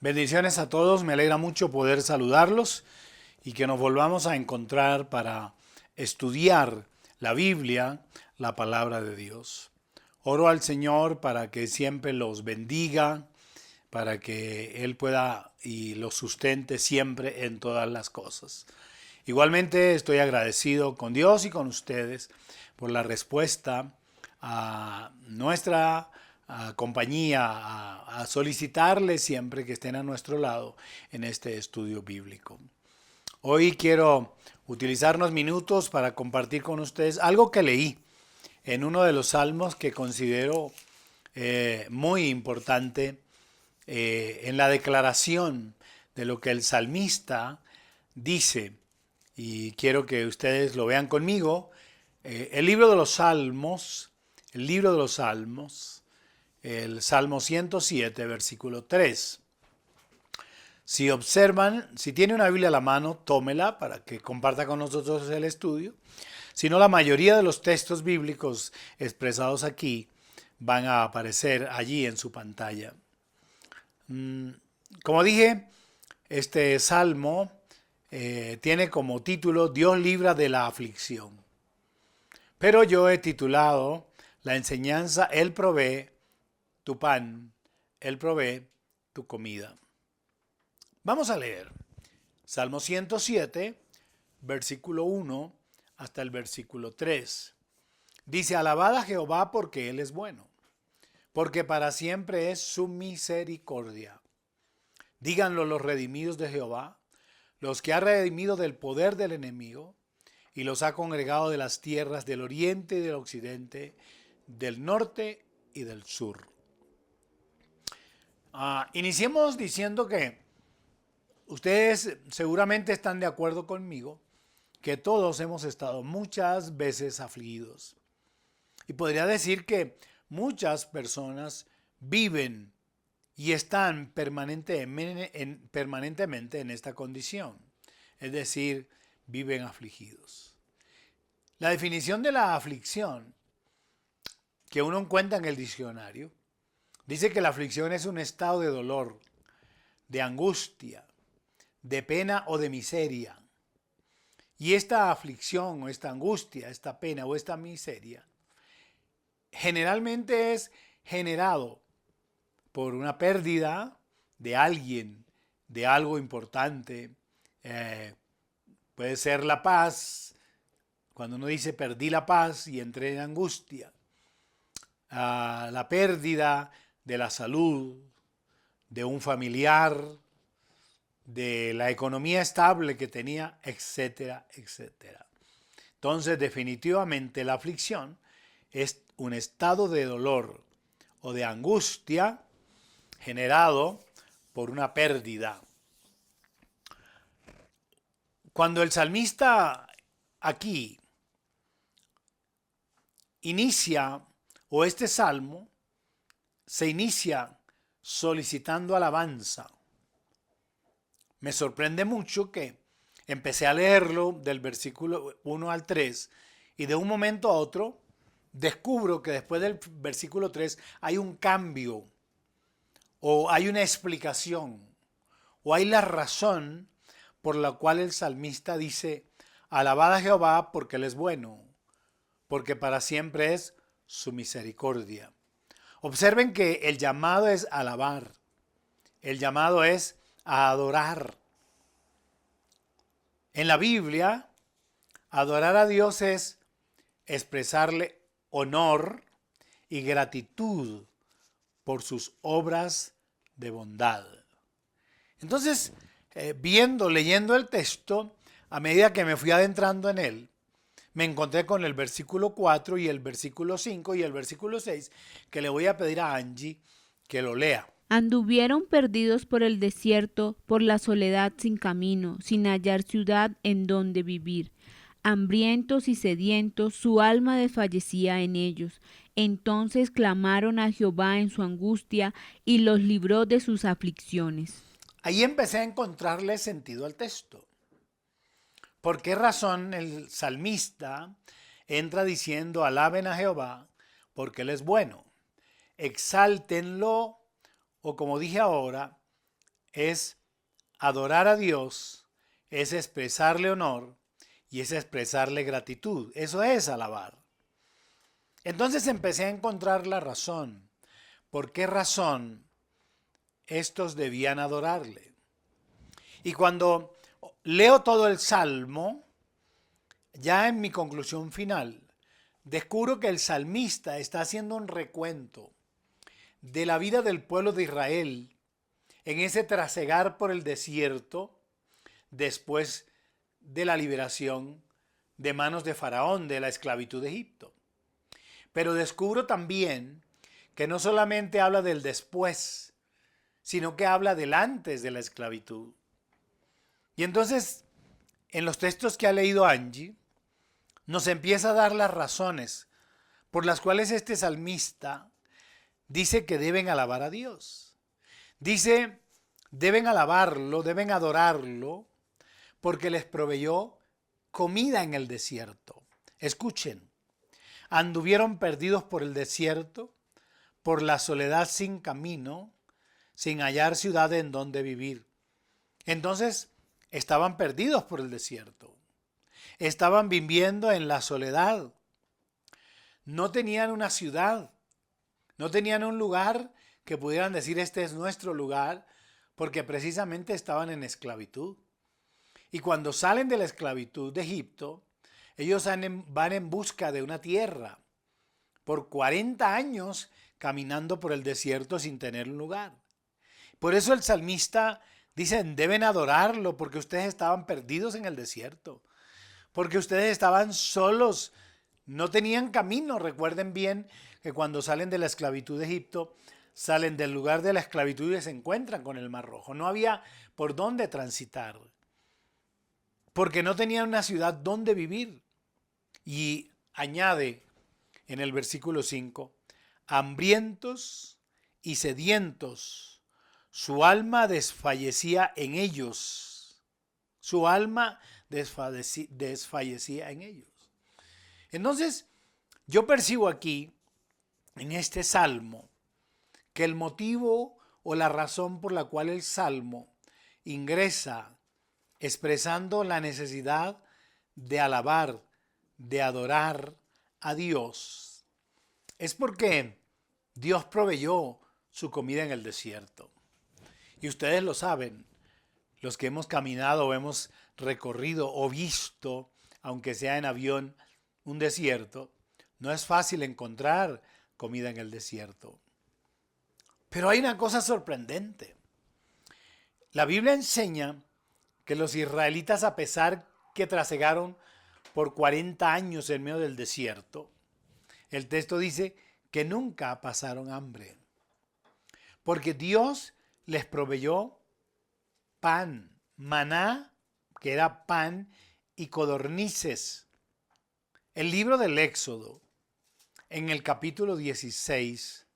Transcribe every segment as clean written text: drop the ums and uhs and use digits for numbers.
Bendiciones a todos, me alegra mucho poder saludarlos y que nos volvamos a encontrar para estudiar la Biblia, la palabra de Dios. Oro al Señor para que siempre los bendiga, para que Él pueda y los sustente siempre en todas las cosas. Igualmente estoy agradecido con Dios y con ustedes por la respuesta a nuestra compañía, a solicitarles siempre que estén a nuestro lado en este estudio bíblico. Hoy quiero utilizar unos minutos para compartir con ustedes algo que leí en uno de los salmos que considero muy importante en la declaración de lo que el salmista dice. Y quiero que ustedes lo vean conmigo. El libro de los Salmos, el Salmo 107, versículo 3. Si observan, si tiene una Biblia a la mano, tómela para que comparta con nosotros el estudio. Si no, la mayoría de los textos bíblicos expresados aquí van a aparecer allí en su pantalla. Como dije, este salmo tiene como título Dios libra de la aflicción. Pero yo he titulado la enseñanza Él provee tu pan, Él provee tu comida. Vamos a leer Salmo 107, versículo 1 hasta el versículo 3. Dice, alabad a Jehová porque Él es bueno, porque para siempre es su misericordia. Díganlo los redimidos de Jehová, los que ha redimido del poder del enemigo, y los ha congregado de las tierras del oriente y del occidente, del norte y del sur. Iniciemos diciendo que ustedes seguramente están de acuerdo conmigo que todos hemos estado muchas veces afligidos. Y podría decir que muchas personas viven y están permanentemente en esta condición. Es decir, viven afligidos. La definición de la aflicción que uno encuentra en el diccionario dice que la aflicción es un estado de dolor, de angustia, de pena o de miseria. Y esta aflicción o esta angustia, esta pena o esta miseria generalmente es generado por una pérdida de alguien, de algo importante. Puede ser la paz, cuando uno dice perdí la paz y entré en angustia. La pérdida de la salud, de un familiar, de la economía estable que tenía, etcétera, etcétera. Entonces, definitivamente la aflicción es un estado de dolor o de angustia generado por una pérdida. Cuando el salmista aquí inicia, o este salmo se inicia solicitando alabanza, me sorprende mucho que empecé a leerlo del versículo 1 al 3 y de un momento a otro descubro que después del versículo 3 hay un cambio o hay una explicación o hay la razón por la cual el salmista dice, alabad a Jehová porque Él es bueno, porque para siempre es su misericordia. Observen que el llamado es alabar, el llamado es a adorar. En la Biblia, adorar a Dios es expresarle honor y gratitud por sus obras de bondad. Entonces, leyendo el texto, a medida que me fui adentrando en él, me encontré con el versículo 4 y el versículo 5 y el versículo 6, que le voy a pedir a Angie que lo lea. Anduvieron perdidos por el desierto, por la soledad sin camino, sin hallar ciudad en donde vivir. Hambrientos y sedientos, su alma desfallecía en ellos. Entonces clamaron a Jehová en su angustia y los libró de sus aflicciones. Ahí empecé a encontrarle sentido al texto. ¿Por qué razón el salmista entra diciendo, alaben a Jehová porque Él es bueno? Exáltenlo, o como dije ahora, es adorar a Dios, es expresarle honor y es expresarle gratitud. Eso es alabar. Entonces empecé a encontrar la razón. ¿Por qué razón estos debían adorarle? Y cuando leo todo el Salmo, ya en mi conclusión final, descubro que el salmista está haciendo un recuento de la vida del pueblo de Israel en ese trasegar por el desierto después de la liberación de manos de Faraón de la esclavitud de Egipto. Pero descubro también que no solamente habla del después, sino que habla del antes de la esclavitud. Y entonces, en los textos que ha leído Angie, nos empieza a dar las razones por las cuales este salmista dice que deben alabar a Dios. Dice, deben alabarlo, deben adorarlo, porque les proveyó comida en el desierto. Escuchen, anduvieron perdidos por el desierto, por la soledad sin camino, sin hallar ciudad en donde vivir. Entonces, estaban perdidos por el desierto. Estaban viviendo en la soledad. No tenían una ciudad. No tenían un lugar que pudieran decir este es nuestro lugar, porque precisamente estaban en esclavitud. Y cuando salen de la esclavitud de Egipto, ellos van en busca de una tierra. Por 40 años caminando por el desierto sin tener un lugar. Por eso el salmista dice, deben adorarlo porque ustedes estaban perdidos en el desierto. Porque ustedes estaban solos, no tenían camino. Recuerden bien que cuando salen de la esclavitud de Egipto, salen del lugar de la esclavitud y se encuentran con el Mar Rojo. No había por dónde transitar, porque no tenían una ciudad donde vivir. Y añade en el versículo 5, hambrientos y sedientos, su alma desfallecía en ellos. Su alma desfallecía en ellos. Entonces, yo percibo aquí, en este salmo, que el motivo o la razón por la cual el salmo ingresa expresando la necesidad de alabar, de adorar a Dios, es porque Dios proveyó su comida en el desierto. Y ustedes lo saben, los que hemos caminado o hemos recorrido o visto, aunque sea en avión, un desierto, no es fácil encontrar comida en el desierto. Pero hay una cosa sorprendente. La Biblia enseña que los israelitas, a pesar que trasegaron por 40 años en medio del desierto, el texto dice que nunca pasaron hambre. Porque Dios les proveyó pan, maná, que era pan, y codornices. El libro del Éxodo, en el capítulo 16,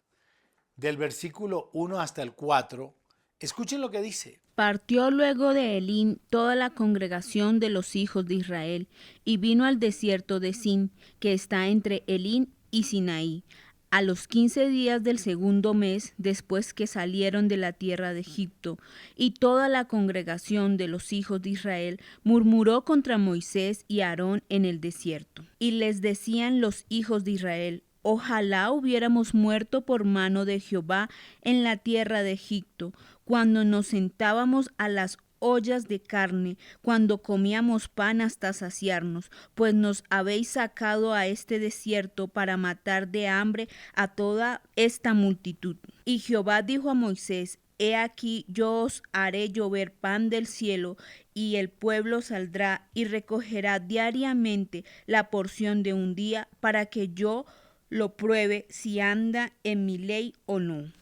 del versículo 1 hasta el 4, escuchen lo que dice. Partió luego de Elín toda la congregación de los hijos de Israel, y vino al desierto de Sin, que está entre Elín y Sinaí, a los 15 días del segundo mes después que salieron de la tierra de Egipto. Y toda la congregación de los hijos de Israel murmuró contra Moisés y Aarón en el desierto. Y les decían los hijos de Israel, ojalá hubiéramos muerto por mano de Jehová en la tierra de Egipto, cuando nos sentábamos a las ollas de carne, cuando comíamos pan hasta saciarnos, pues nos habéis sacado a este desierto para matar de hambre a toda esta multitud. Y Jehová dijo a Moisés, he aquí yo os haré llover pan del cielo, y el pueblo saldrá y recogerá diariamente la porción de un día, para que yo lo pruebe si anda en mi ley o no.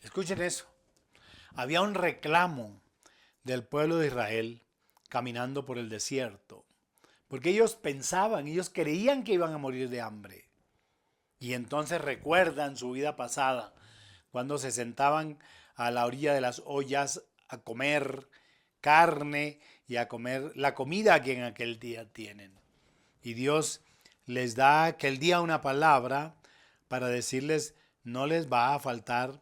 Escuchen eso. Había un reclamo del pueblo de Israel caminando por el desierto, porque ellos pensaban, ellos creían que iban a morir de hambre. Y entonces recuerdan su vida pasada, cuando se sentaban a la orilla de las ollas a comer carne y a comer la comida que en aquel día tienen. Y Dios les da aquel día una palabra para decirles, no les va a faltar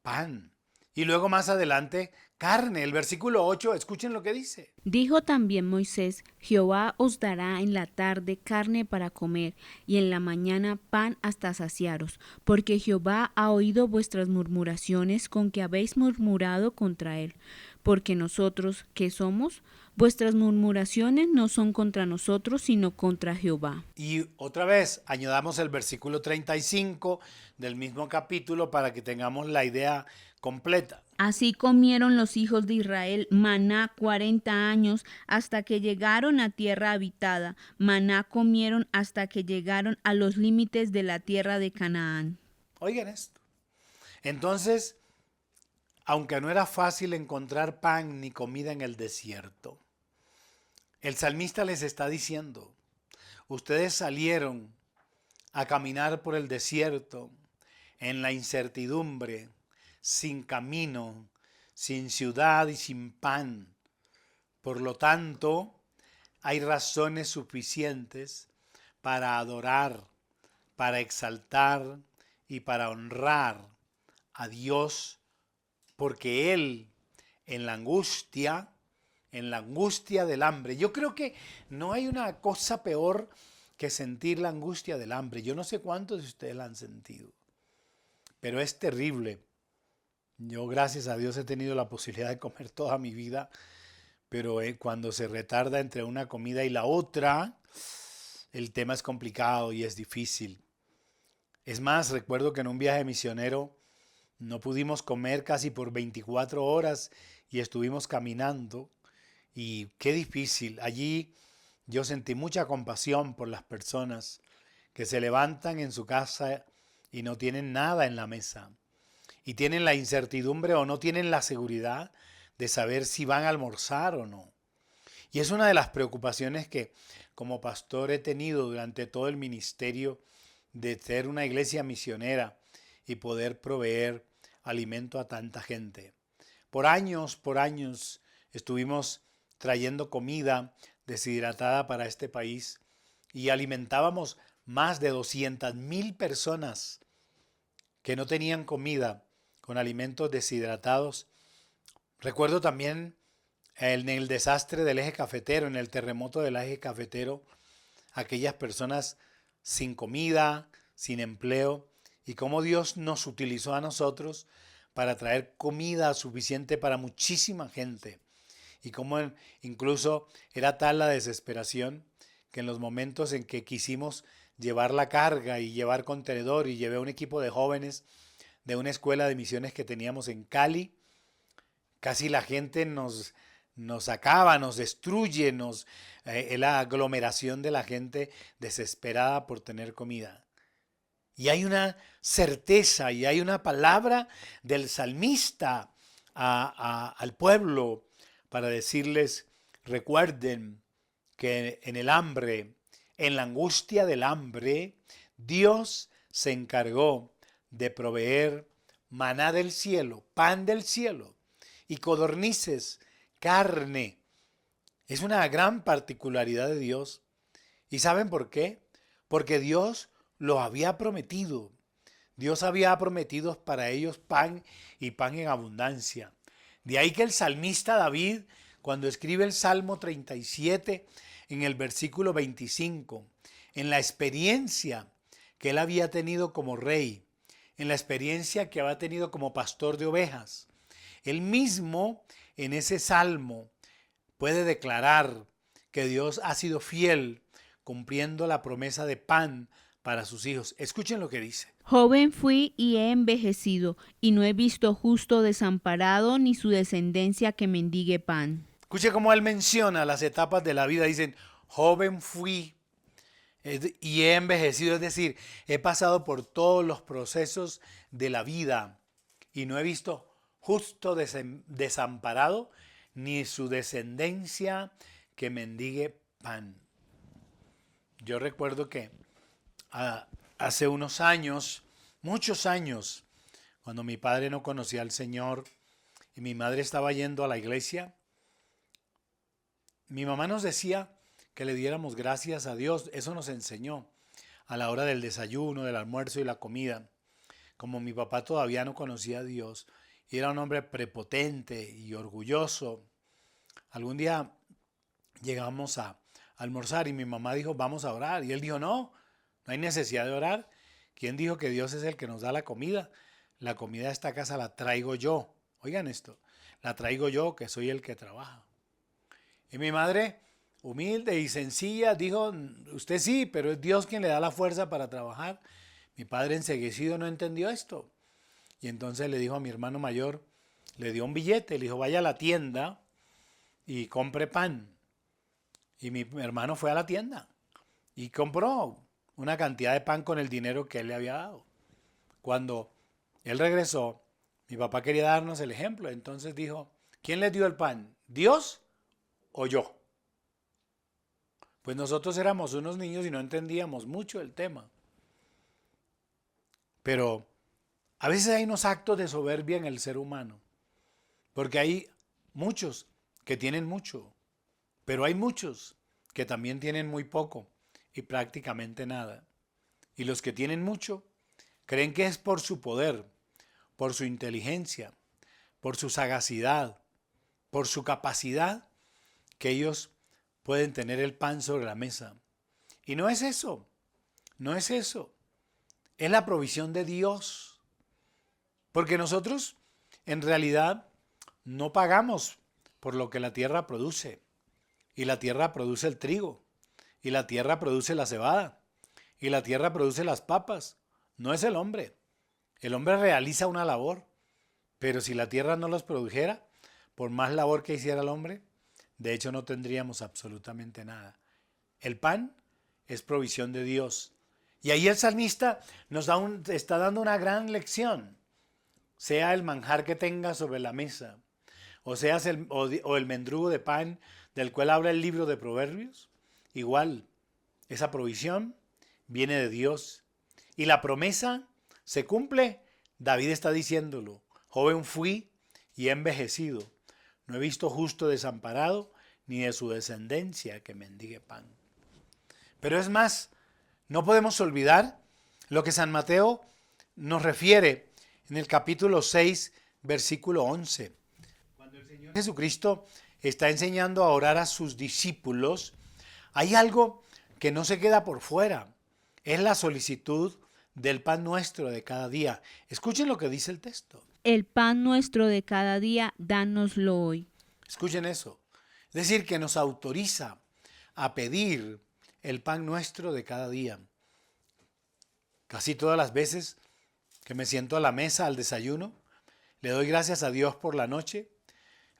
pan. Y luego más adelante carne. El versículo 8, escuchen lo que dice. Dijo también Moisés: Jehová os dará en la tarde carne para comer, y en la mañana pan hasta saciaros, porque Jehová ha oído vuestras murmuraciones con que habéis murmurado contra él. Porque nosotros, ¿qué somos? Vuestras murmuraciones no son contra nosotros, sino contra Jehová. Y otra vez, añadamos el versículo 35 del mismo capítulo para que tengamos la idea completa. Así comieron los hijos de Israel maná 40 años hasta que llegaron a tierra habitada. Maná comieron hasta que llegaron a los límites de la tierra de Canaán. Oigan esto. Entonces, aunque no era fácil encontrar pan ni comida en el desierto, el salmista les está diciendo, ustedes salieron a caminar por el desierto en la incertidumbre, sin camino, sin ciudad y sin pan. Por lo tanto, hay razones suficientes para adorar, para exaltar y para honrar a Dios, porque Él en la angustia del hambre, yo creo que no hay una cosa peor que sentir la angustia del hambre. Yo no sé cuántos de ustedes la han sentido, pero es terrible. Yo, gracias a Dios, he tenido la posibilidad de comer toda mi vida, pero cuando se retarda entre una comida y la otra, el tema es complicado y es difícil. Es más, recuerdo que en un viaje misionero no pudimos comer casi por 24 horas y estuvimos caminando. Y qué difícil. Allí yo sentí mucha compasión por las personas que se levantan en su casa y no tienen nada en la mesa. Y tienen la incertidumbre o no tienen la seguridad de saber si van a almorzar o no. Y es una de las preocupaciones que como pastor he tenido durante todo el ministerio de ser una iglesia misionera y poder proveer alimento a tanta gente. Por años estuvimos trayendo comida deshidratada para este país y alimentábamos más de 200,000 personas que no tenían comida con alimentos deshidratados. Recuerdo también en el desastre del eje cafetero, en el terremoto del eje cafetero, aquellas personas sin comida, sin empleo, y cómo Dios nos utilizó a nosotros para traer comida suficiente para muchísima gente. Y cómo incluso era tal la desesperación que en los momentos en que quisimos llevar la carga y llevar contenedor y llevé un equipo de jóvenes de una escuela de misiones que teníamos en Cali, casi la gente nos acaba, nos destruye, la aglomeración de la gente desesperada por tener comida. Y hay una certeza y hay una palabra del salmista al pueblo para decirles, recuerden que en el hambre, en la angustia del hambre, Dios se encargó de proveer maná del cielo, pan del cielo y codornices, carne. Es una gran particularidad de Dios. ¿Y saben por qué? Porque Dios lo había prometido. Dios había prometido para ellos pan y pan en abundancia. De ahí que el salmista David, cuando escribe el Salmo 37, en el versículo 25, en la experiencia que él había tenido como rey, en la experiencia que había tenido como pastor de ovejas, él mismo en ese salmo puede declarar que Dios ha sido fiel cumpliendo la promesa de pan para sus hijos. Escuchen lo que dice. Joven fui y he envejecido, y no he visto justo desamparado ni su descendencia que mendigue pan. Escuche cómo él menciona las etapas de la vida. Dicen, joven fui y he envejecido, es decir, he pasado por todos los procesos de la vida y no he visto justo desamparado ni su descendencia que mendigue pan. Yo recuerdo que hace unos años, muchos años, cuando mi padre no conocía al Señor y mi madre estaba yendo a la iglesia, mi mamá nos decía que le diéramos gracias a Dios. Eso nos enseñó a la hora del desayuno, del almuerzo y la comida. Como mi papá todavía no conocía a Dios y era un hombre prepotente y orgulloso. Algún día llegamos a almorzar y mi mamá dijo, vamos a orar. Y él dijo, no, no hay necesidad de orar. ¿Quién dijo que Dios es el que nos da la comida? La comida de esta casa la traigo yo. Oigan esto, la traigo yo que soy el que trabaja. Y mi madre, humilde y sencilla, dijo, usted sí, pero es Dios quien le da la fuerza para trabajar. Mi padre enceguecido no entendió esto. Y entonces le dijo a mi hermano mayor, le dio un billete, le dijo, vaya a la tienda y compre pan. Y mi hermano fue a la tienda y compró una cantidad de pan con el dinero que él le había dado. Cuando él regresó, mi papá quería darnos el ejemplo, entonces dijo, ¿quién les dio el pan? ¿Dios o yo? Pues nosotros éramos unos niños y no entendíamos mucho el tema. Pero a veces hay unos actos de soberbia en el ser humano, porque hay muchos que tienen mucho, pero hay muchos que también tienen muy poco y prácticamente nada. Y los que tienen mucho creen que es por su poder, por su inteligencia, por su sagacidad, por su capacidad, que ellos pueden tener el pan sobre la mesa. Y no es eso, no es eso. Es la provisión de Dios. Porque nosotros, en realidad, no pagamos por lo que la tierra produce. Y la tierra produce el trigo. Y la tierra produce la cebada. Y la tierra produce las papas. No es el hombre. El hombre realiza una labor. Pero si la tierra no los produjera, por más labor que hiciera el hombre, de hecho no tendríamos absolutamente nada. El pan es provisión de Dios. Y ahí el salmista nos está dando una gran lección. Sea el manjar que tenga sobre la mesa, o sea el mendrugo de pan del cual habla el libro de Proverbios, igual, esa provisión viene de Dios. Y la promesa se cumple. David está diciéndolo, joven fui y he envejecido. No he visto justo desamparado, ni de su descendencia que mendigue pan. Pero es más, no podemos olvidar lo que San Mateo nos refiere en el capítulo 6, versículo 11. Cuando el Señor Jesucristo está enseñando a orar a sus discípulos, hay algo que no se queda por fuera. Es la solicitud del pan nuestro de cada día. Escuchen lo que dice el texto. El pan nuestro de cada día, dánoslo hoy. Escuchen eso. Es decir, que nos autoriza a pedir el pan nuestro de cada día. Casi todas las veces que me siento a la mesa, al desayuno, le doy gracias a Dios por la noche,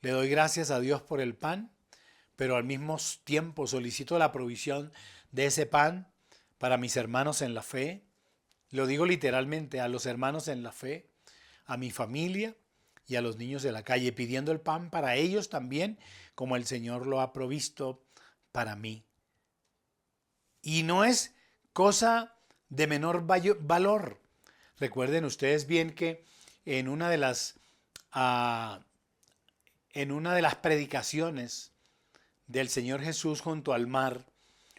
le doy gracias a Dios por el pan, pero al mismo tiempo solicito la provisión de ese pan para mis hermanos en la fe. Lo digo literalmente, a los hermanos en la fe, a mi familia y a los niños de la calle, pidiendo el pan para ellos también, como el Señor lo ha provisto para mí. Y no es cosa de menor valor. Recuerden ustedes bien que en una de las predicaciones del Señor Jesús junto al mar,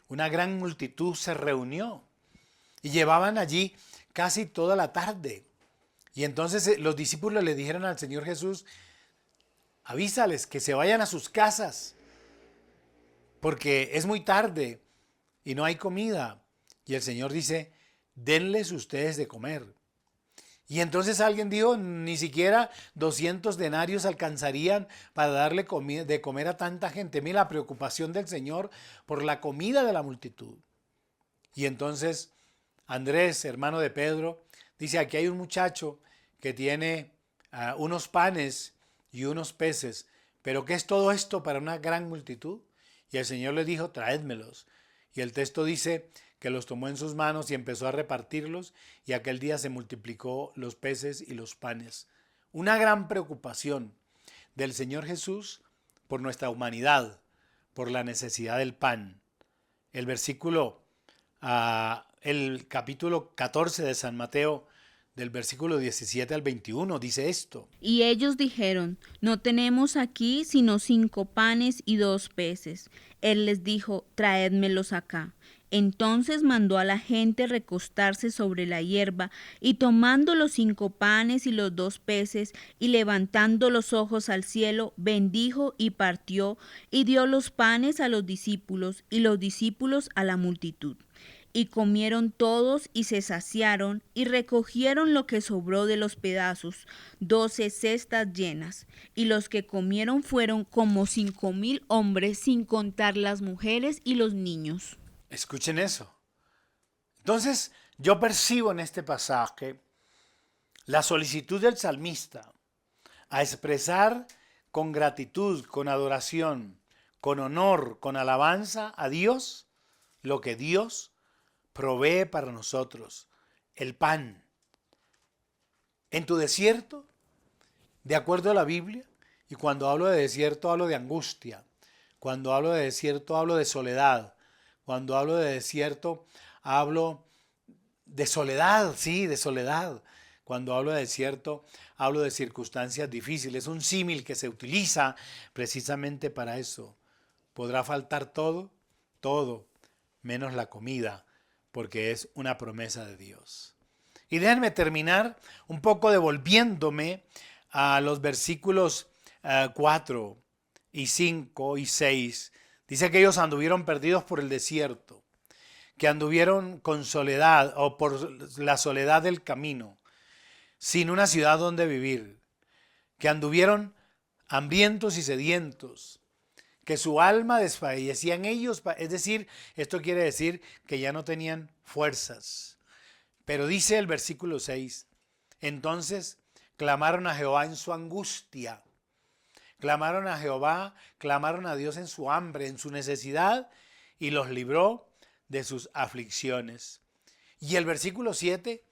una gran multitud se reunió y llevaban allí casi toda la tarde. Y entonces los discípulos le dijeron al Señor Jesús, avísales que se vayan a sus casas, porque es muy tarde y no hay comida. Y el Señor dice, denles ustedes de comer. Y entonces alguien dijo, ni siquiera 200 denarios alcanzarían para darle de comer a tanta gente. Mira la preocupación del Señor por la comida de la multitud. Y entonces Andrés, hermano de Pedro, dice, aquí hay un muchacho que tiene unos panes y unos peces, pero ¿qué es todo esto para una gran multitud? Y el Señor le dijo, traédmelos. Y el texto dice que los tomó en sus manos y empezó a repartirlos, y aquel día se multiplicó los peces y los panes. Una gran preocupación del Señor Jesús por nuestra humanidad, por la necesidad del pan. El capítulo 14 de San Mateo, del versículo 17 al 21, dice esto. Y ellos dijeron, no tenemos aquí sino 5 panes y 2 peces. Él les dijo, traédmelos acá. Entonces mandó a la gente recostarse sobre la hierba, y tomando los 5 panes y los 2 peces, y levantando los ojos al cielo, bendijo y partió, y dio los panes a los discípulos, y los discípulos a la multitud. Y comieron todos y se saciaron, y recogieron lo que sobró de los pedazos, 12 cestas llenas. Y los que comieron fueron como 5,000 hombres, sin contar las mujeres y los niños. Escuchen eso. Entonces, yo percibo en este pasaje la solicitud del salmista a expresar con gratitud, con adoración, con honor, con alabanza a Dios, lo que Dios provee para nosotros, el pan. En tu desierto, de acuerdo a la Biblia, y cuando hablo de desierto hablo de angustia, cuando hablo de desierto hablo de soledad, cuando hablo de desierto hablo de soledad, sí, de soledad. Cuando hablo de desierto hablo de circunstancias difíciles, un símil que se utiliza precisamente para eso. ¿Podrá faltar todo? Todo, menos la comida, porque es una promesa de Dios. Y déjenme terminar un poco devolviéndome a los versículos 4 y 5 y 6. Dice que ellos anduvieron perdidos por el desierto, que anduvieron con soledad o por la soledad del camino, sin una ciudad donde vivir, que anduvieron hambrientos y sedientos, que su alma desfallecía en ellos, es decir, esto quiere decir que ya no tenían fuerzas. Pero dice el versículo 6, entonces clamaron a Jehová en su angustia, clamaron a Jehová, clamaron a Dios en su hambre, en su necesidad, y los libró de sus aflicciones. Y el versículo 7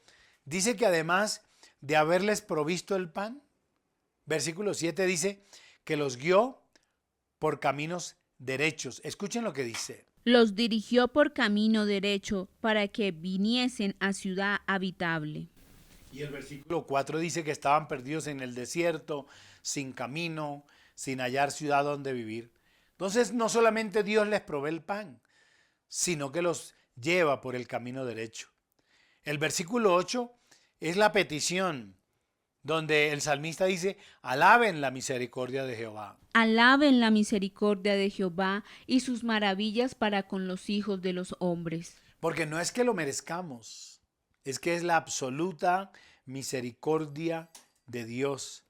dice que además de haberles provisto el pan, versículo 7 dice que los guió por caminos derechos. Escuchen lo que dice. Los dirigió por camino derecho para que viniesen a ciudad habitable. Y el versículo 4 dice que estaban perdidos en el desierto, sin camino, sin hallar ciudad donde vivir. Entonces no solamente Dios les provee el pan, sino que los lleva por el camino derecho. El versículo 8 es la petición, donde el salmista dice, alaben la misericordia de Jehová. Alaben la misericordia de Jehová y sus maravillas para con los hijos de los hombres. Porque no es que lo merezcamos, es que es la absoluta misericordia de Dios.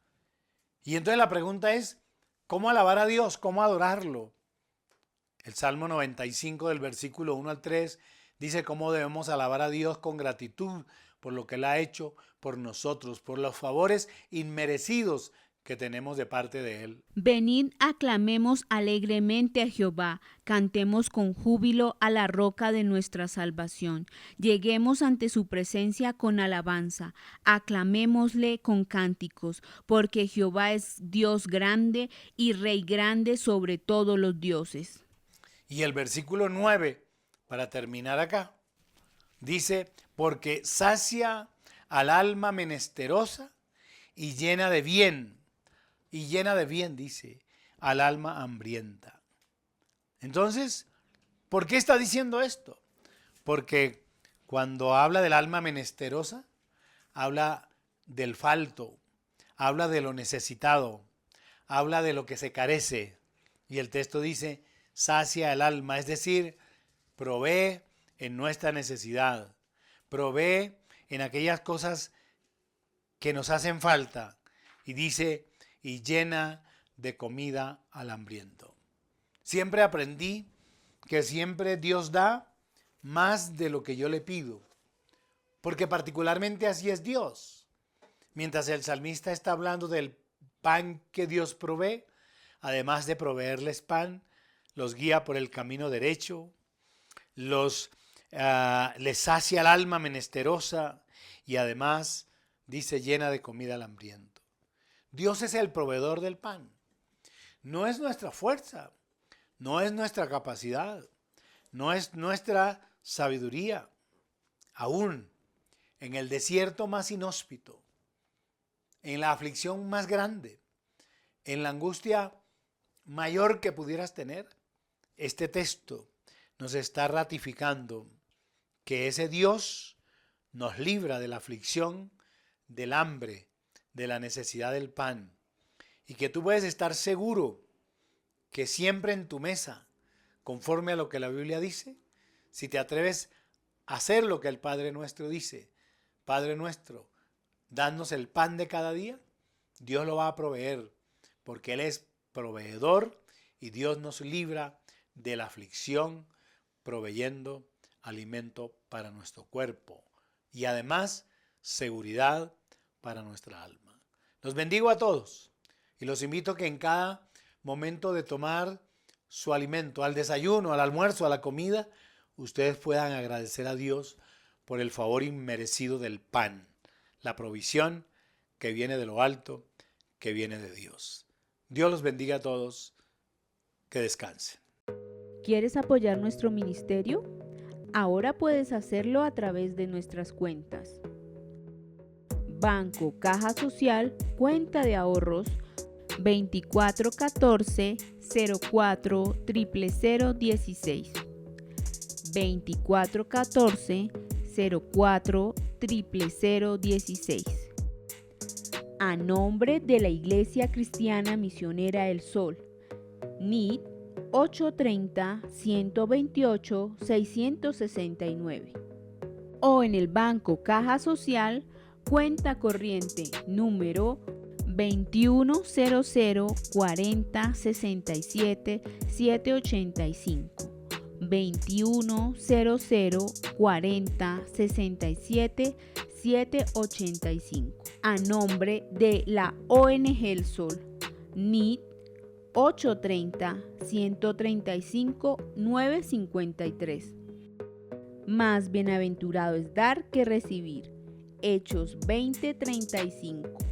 Y entonces la pregunta es, ¿cómo alabar a Dios? ¿Cómo adorarlo? El Salmo 95 del versículo 1 al 3 dice cómo debemos alabar a Dios con gratitud por lo que Él ha hecho por nosotros, por los favores inmerecidos que tenemos de parte de Él. Venid, aclamemos alegremente a Jehová, cantemos con júbilo a la roca de nuestra salvación. Lleguemos ante su presencia con alabanza, aclamémosle con cánticos, porque Jehová es Dios grande y Rey grande sobre todos los dioses. Y el versículo 9, para terminar acá, dice, porque sacia al alma menesterosa y llena de bien, dice, al alma hambrienta. Entonces, ¿por qué está diciendo esto? Porque cuando habla del alma menesterosa, habla del falto, habla de lo necesitado, habla de lo que se carece. Y el texto dice, sacia el alma, es decir, provee en nuestra necesidad, provee en aquellas cosas que nos hacen falta. Y dice, y llena de comida al hambriento. Siempre aprendí que siempre Dios da más de lo que yo le pido, porque particularmente así es Dios. Mientras el salmista está hablando del pan que Dios provee, además de proveerles pan, los guía por el camino derecho, les sacia el alma menesterosa y además dice llena de comida al hambriento. Dios es el proveedor del pan. No es nuestra fuerza, no es nuestra capacidad, no es nuestra sabiduría. Aún en el desierto más inhóspito, en la aflicción más grande, en la angustia mayor que pudieras tener, este texto nos está ratificando que ese Dios nos libra de la aflicción, del hambre, de la necesidad del pan, y que tú puedes estar seguro que siempre en tu mesa, conforme a lo que la Biblia dice, si te atreves a hacer lo que el Padre Nuestro dice, Padre Nuestro, danos el pan de cada día, Dios lo va a proveer, porque Él es proveedor y Dios nos libra de la aflicción, proveyendo alimento para nuestro cuerpo y además seguridad para nuestra alma. Los bendigo a todos y los invito a que en cada momento de tomar su alimento, al desayuno, al almuerzo, a la comida, ustedes puedan agradecer a Dios por el favor inmerecido del pan, la provisión que viene de lo alto, que viene de Dios. Dios los bendiga a todos. Que descansen. ¿Quieres apoyar nuestro ministerio? Ahora puedes hacerlo a través de nuestras cuentas. Banco Caja Social, cuenta de ahorros 2414 04 00016. 2414 04 00016. A nombre de la Iglesia Cristiana Misionera El Sol, NID 830-128-669. O en el Banco Caja Social, cuenta corriente número 2100 40 67 785. 2100 40 67 785. A nombre de la ONG El Sol, NID 830-135-953. Más bienaventurado es dar que recibir. Hechos 20:35.